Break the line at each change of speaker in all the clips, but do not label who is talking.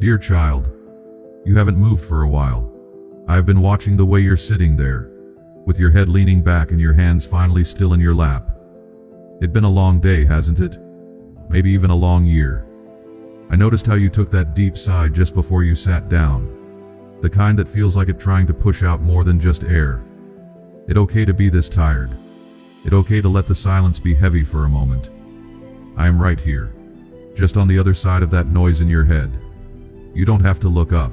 Dear child, you haven't moved for a while. I have been watching the way you're sitting there, with your head leaning back and your hands finally still in your lap. It's been a long day, hasn't it? Maybe even a long year. I noticed how you took that deep sigh just before you sat down. The kind that feels like it trying to push out more than just air. It's okay to be this tired. It's okay to let the silence be heavy for a moment. I am right here, just on the other side of that noise in your head. You don't have to look up.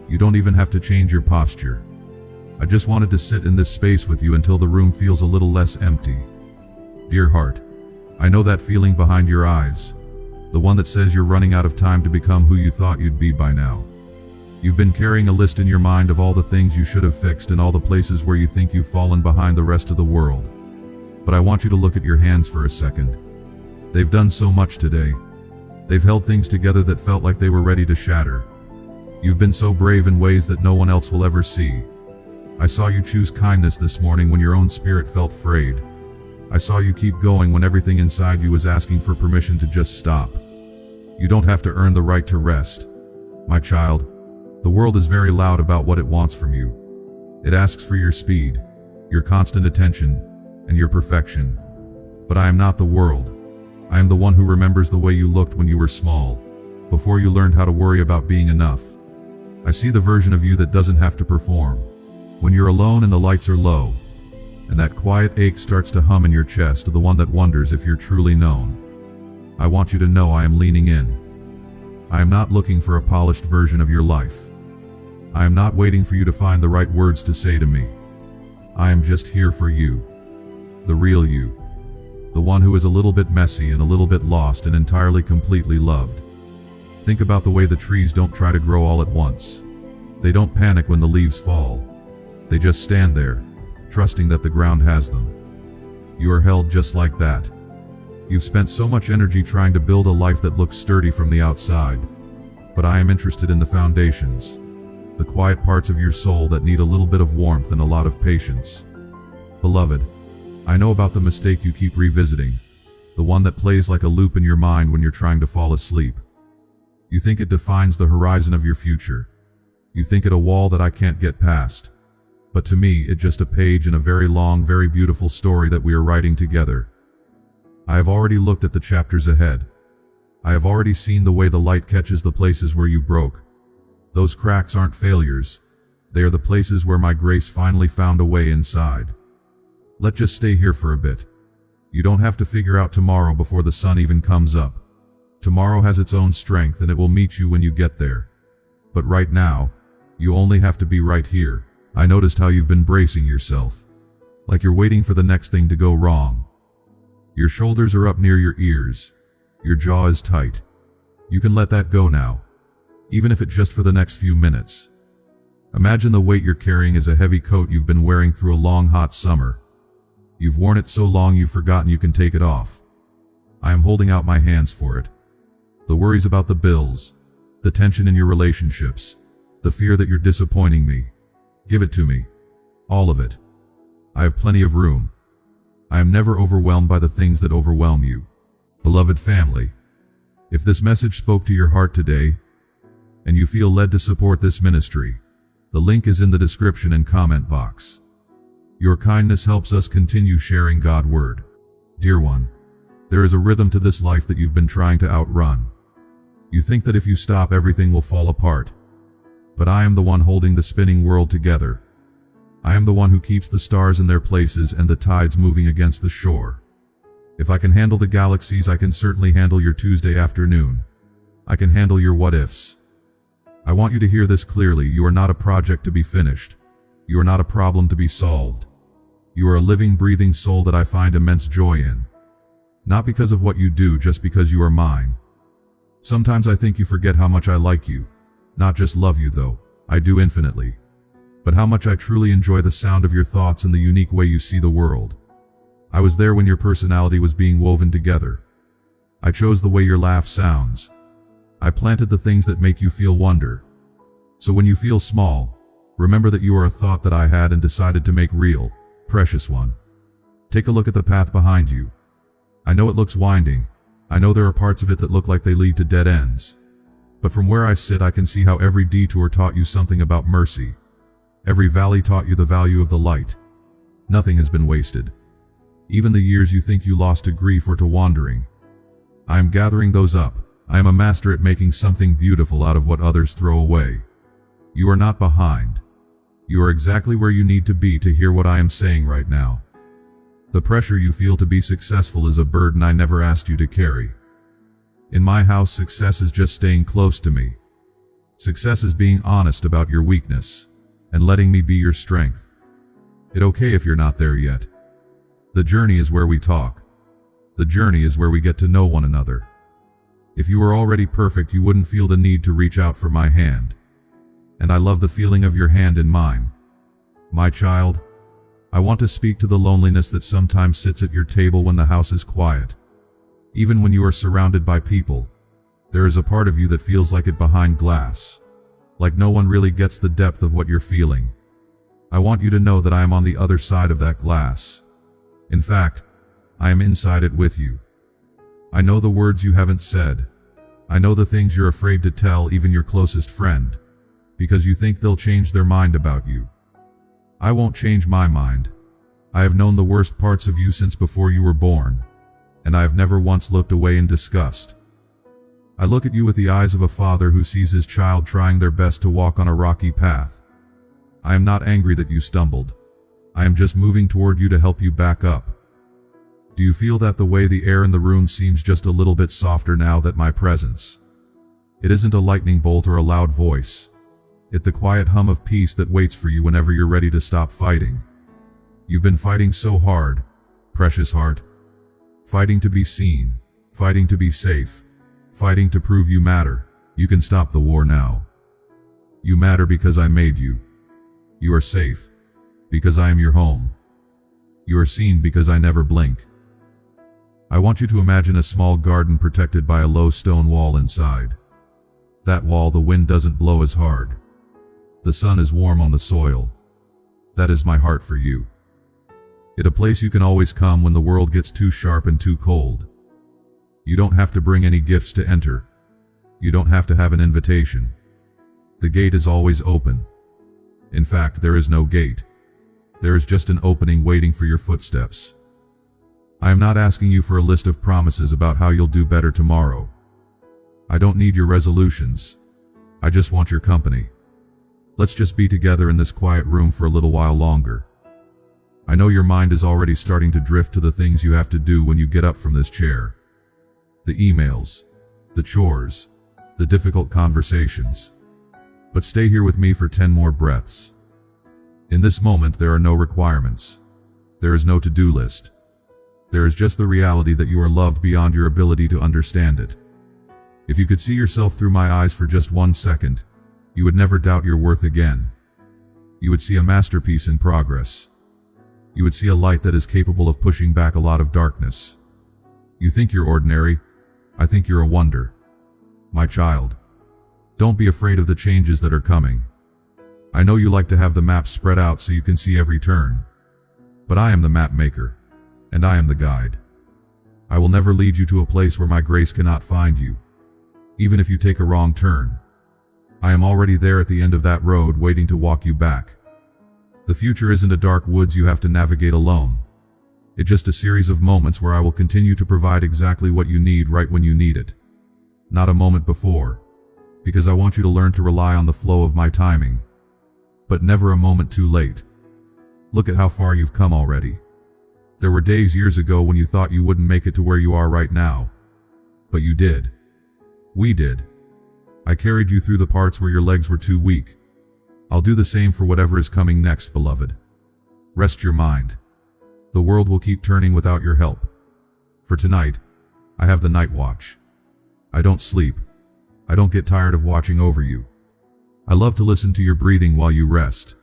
You don't even have to change your posture. I just wanted to sit in this space with you until the room feels a little less empty. Dear heart, I know that feeling behind your eyes, the one that says you're running out of time to become who you thought you'd be by now. You've been carrying a list in your mind of all the things you should have fixed and all the places where you think you've fallen behind the rest of the world. But I want you to look at your hands for a second. They've done so much today. They've held things together that felt like they were ready to shatter. You've been so brave in ways that no one else will ever see. I saw you choose kindness this morning when your own spirit felt frayed. I saw you keep going when everything inside you was asking for permission to just stop. You don't have to earn the right to rest. My child, the world is very loud about what it wants from you. It asks for your speed, your constant attention, and your perfection. But I am not the world. I am the one who remembers the way you looked when you were small, before you learned how to worry about being enough. I see the version of you that doesn't have to perform. When you're alone and the lights are low, and that quiet ache starts to hum in your chest, the one that wonders if you're truly known. I want you to know I am leaning in. I am not looking for a polished version of your life. I am not waiting for you to find the right words to say to me. I am just here for you. The real you. The one who is a little bit messy and a little bit lost and entirely completely loved. Think about the way the trees don't try to grow all at once. They don't panic when the leaves fall. They just stand there, trusting that the ground has them. You are held just like that. You've spent so much energy trying to build a life that looks sturdy from the outside. But I am interested in the foundations. The quiet parts of your soul that need a little bit of warmth and a lot of patience. Beloved, I know about the mistake you keep revisiting, the one that plays like a loop in your mind when you're trying to fall asleep. You think it defines the horizon of your future. You think it a wall that I can't get past. But to me, it's just a page in a very long, very beautiful story that we are writing together. I have already looked at the chapters ahead. I have already seen the way the light catches the places where you broke. Those cracks aren't failures. They are the places where my grace finally found a way inside. Let's just stay here for a bit. You don't have to figure out tomorrow before the sun even comes up. Tomorrow has its own strength and it will meet you when you get there. But right now, you only have to be right here. I noticed how you've been bracing yourself. Like you're waiting for the next thing to go wrong. Your shoulders are up near your ears. Your jaw is tight. You can let that go now. Even if it's just for the next few minutes. Imagine the weight you're carrying is a heavy coat you've been wearing through a long hot summer. You've worn it so long you've forgotten you can take it off. I am holding out my hands for it. The worries about the bills, the tension in your relationships, the fear that you're disappointing me. Give it to me. All of it. I have plenty of room. I am never overwhelmed by the things that overwhelm you. Beloved family, if this message spoke to your heart today, and you feel led to support this ministry, the link is in the description and comment box. Your kindness helps us continue sharing God's word. Dear one, there is a rhythm to this life that you've been trying to outrun. You think that if you stop, everything will fall apart. But I am the one holding the spinning world together. I am the one who keeps the stars in their places and the tides moving against the shore. If I can handle the galaxies, I can certainly handle your Tuesday afternoon. I can handle your what-ifs. I want you to hear this clearly. You are not a project to be finished. You are not a problem to be solved. You are a living, breathing soul that I find immense joy in. Not because of what you do, just because you are mine. Sometimes I think you forget how much I like you. Not just love you though, I do infinitely. But how much I truly enjoy the sound of your thoughts and the unique way you see the world. I was there when your personality was being woven together. I chose the way your laugh sounds. I planted the things that make you feel wonder. So when you feel small, remember that you are a thought that I had and decided to make real, precious one. Take a look at the path behind you. I know it looks winding. I know there are parts of it that look like they lead to dead ends. But from where I sit, I can see how every detour taught you something about mercy. Every valley taught you the value of the light. Nothing has been wasted. Even the years you think you lost to grief or to wandering. I am gathering those up. I am a master at making something beautiful out of what others throw away. You are not behind. You are exactly where you need to be to hear what I am saying right now. The pressure you feel to be successful is a burden I never asked you to carry. In my house, success is just staying close to me. Success is being honest about your weakness and letting me be your strength. It's okay if you're not there yet. The journey is where we talk. The journey is where we get to know one another. If you were already perfect, you wouldn't feel the need to reach out for my hand. And I love the feeling of your hand in mine. My child, I want to speak to the loneliness that sometimes sits at your table when the house is quiet. Even when you are surrounded by people, there is a part of you that feels like it behind glass. Like no one really gets the depth of what you're feeling. I want you to know that I am on the other side of that glass. In fact, I am inside it with you. I know the words you haven't said. I know the things you're afraid to tell even your closest friend, because you think they'll change their mind about you. I won't change my mind. I have known the worst parts of you since before you were born, and I have never once looked away in disgust. I look at you with the eyes of a father who sees his child trying their best to walk on a rocky path. I am not angry that you stumbled. I am just moving toward you to help you back up. Do you feel that the way the air in the room seems just a little bit softer now that my presence? It isn't a lightning bolt or a loud voice. It's the quiet hum of peace that waits for you whenever you're ready to stop fighting. You've been fighting so hard, precious heart. Fighting to be seen, fighting to be safe, fighting to prove you matter. You can stop the war now. You matter because I made you. You are safe, because I am your home. You are seen because I never blink. I want you to imagine a small garden protected by a low stone wall inside. That wall, the wind doesn't blow as hard. The sun is warm on the soil. That is my heart for you. It's a place you can always come when the world gets too sharp and too cold. You don't have to bring any gifts to enter. You don't have to have an invitation. The gate is always open. In fact, there is no gate. There is just an opening waiting for your footsteps. I am not asking you for a list of promises about how you'll do better tomorrow. I don't need your resolutions. I just want your company. Let's just be together in this quiet room for a little while longer. I know your mind is already starting to drift to the things you have to do when you get up from this chair. The emails, the chores, the difficult conversations. But stay here with me for 10 more breaths. In this moment, there are no requirements. There is no to-do list. There is just the reality that you are loved beyond your ability to understand it. If you could see yourself through my eyes for just 1 second, you would never doubt your worth again. You would see a masterpiece in progress. You would see a light that is capable of pushing back a lot of darkness. You think you're ordinary. I think you're a wonder. My child, don't be afraid of the changes that are coming. I know you like to have the map spread out so you can see every turn. But I am the map maker, and I am the guide. I will never lead you to a place where my grace cannot find you. Even if you take a wrong turn, I am already there at the end of that road waiting to walk you back. The future isn't a dark woods you have to navigate alone. It's just a series of moments where I will continue to provide exactly what you need right when you need it. Not a moment before, because I want you to learn to rely on the flow of my timing. But never a moment too late. Look at how far you've come already. There were days years ago when you thought you wouldn't make it to where you are right now. But you did. We did. I carried you through the parts where your legs were too weak. I'll do the same for whatever is coming next, beloved. Rest your mind. The world will keep turning without your help. For tonight, I have the night watch. I don't sleep. I don't get tired of watching over you. I love to listen to your breathing while you rest.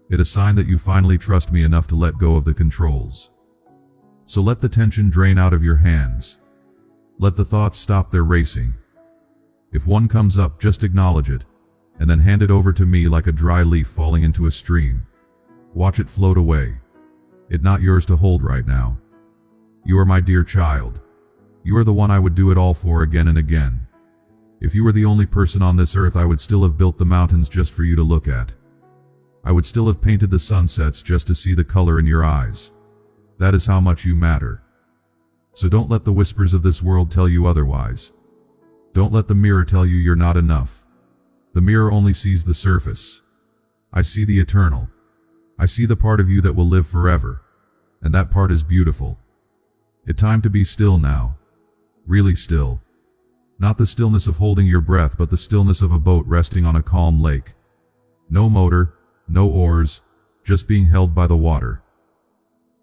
It's a sign that you finally trust me enough to let go of the controls. So let the tension drain out of your hands. Let the thoughts stop their racing. If one comes up, just acknowledge it, and then hand it over to me like a dry leaf falling into a stream. Watch it float away. It's not yours to hold right now. You are my dear child. You are the one I would do it all for again and again. If you were the only person on this earth, I would still have built the mountains just for you to look at. I would still have painted the sunsets just to see the color in your eyes. That is how much you matter. So don't let the whispers of this world tell you otherwise. Don't let the mirror tell you you're not enough. The mirror only sees the surface. I see the eternal. I see the part of you that will live forever. And that part is beautiful. It's time to be still now. Really still. Not the stillness of holding your breath, but the stillness of a boat resting on a calm lake. No motor, no oars, just being held by the water.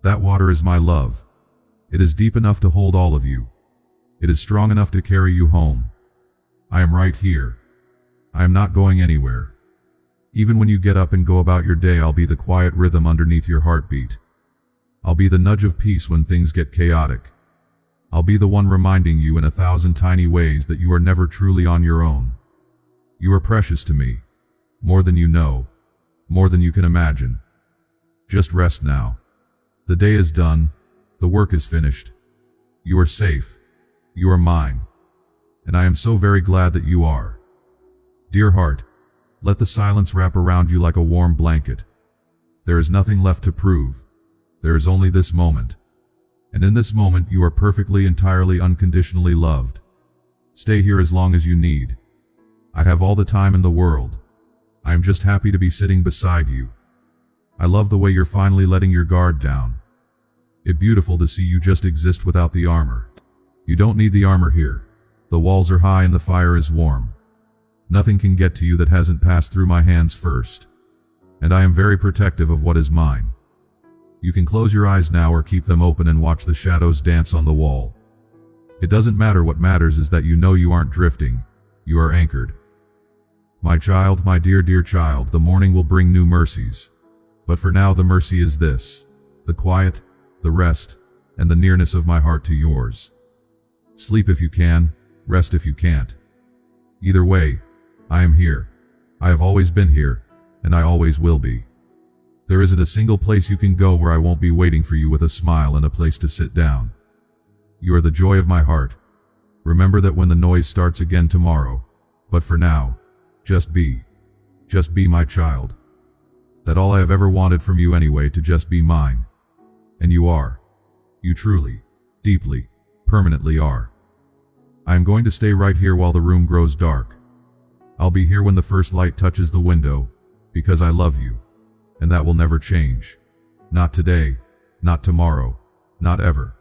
That water is my love. It is deep enough to hold all of you. It is strong enough to carry you home. I am right here. I am not going anywhere. Even when you get up and go about your day, I'll be the quiet rhythm underneath your heartbeat. I'll be the nudge of peace when things get chaotic. I'll be the one reminding you in 1,000 tiny ways that you are never truly on your own. You are precious to me. More than you know. More than you can imagine. Just rest now. The day is done. The work is finished. You are safe. You are mine. And I am so very glad that you are. Dear heart, let the silence wrap around you like a warm blanket. There is nothing left to prove. There is only this moment. And in this moment you are perfectly, entirely, unconditionally loved. Stay here as long as you need. I have all the time in the world. I am just happy to be sitting beside you. I love the way you're finally letting your guard down. It's beautiful to see you just exist without the armor. You don't need the armor here. The walls are high and the fire is warm. Nothing can get to you that hasn't passed through my hands first. And I am very protective of what is mine. You can close your eyes now or keep them open and watch the shadows dance on the wall. It doesn't matter. What matters is that you know you aren't drifting. You are anchored. My child, my dear, dear child, the morning will bring new mercies. But for now the mercy is this: the quiet, the rest, and the nearness of my heart to yours. Sleep if you can, rest if you can't. Either way, I am here. I have always been here, and I always will be. There isn't a single place you can go where I won't be waiting for you with a smile and a place to sit down. You are the joy of my heart. Remember that when the noise starts again tomorrow. But for now, just be my child. That all I have ever wanted from you anyway, to just be mine. And you are. You truly, deeply, permanently are. I am going to stay right here while the room grows dark. I'll be here when the first light touches the window, because I love you. And that will never change. Not today, not tomorrow, not ever.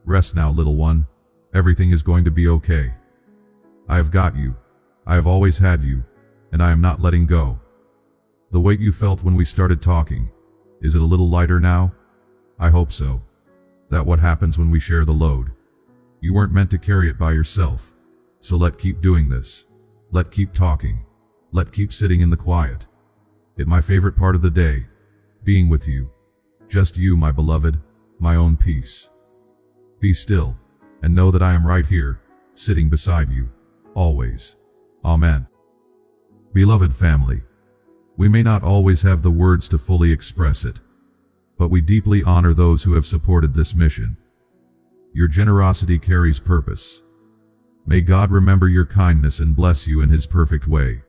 Rest now, little one. Everything is going to be okay. I have got you. I have always had you, and I am not letting go. The weight you felt when we started talking, is it a little lighter now? I hope so. That's what happens when we share the load. You weren't meant to carry it by yourself. So let's keep doing this. Let's keep talking. Let's keep sitting in the quiet. It's my favorite part of the day, being with you. Just you, my beloved, my own peace. Be still, and know that I am right here, sitting beside you, always. Amen. Beloved family, we may not always have the words to fully express it, but we deeply honor those who have supported this mission. Your generosity carries purpose. May God remember your kindness and bless you in His perfect way.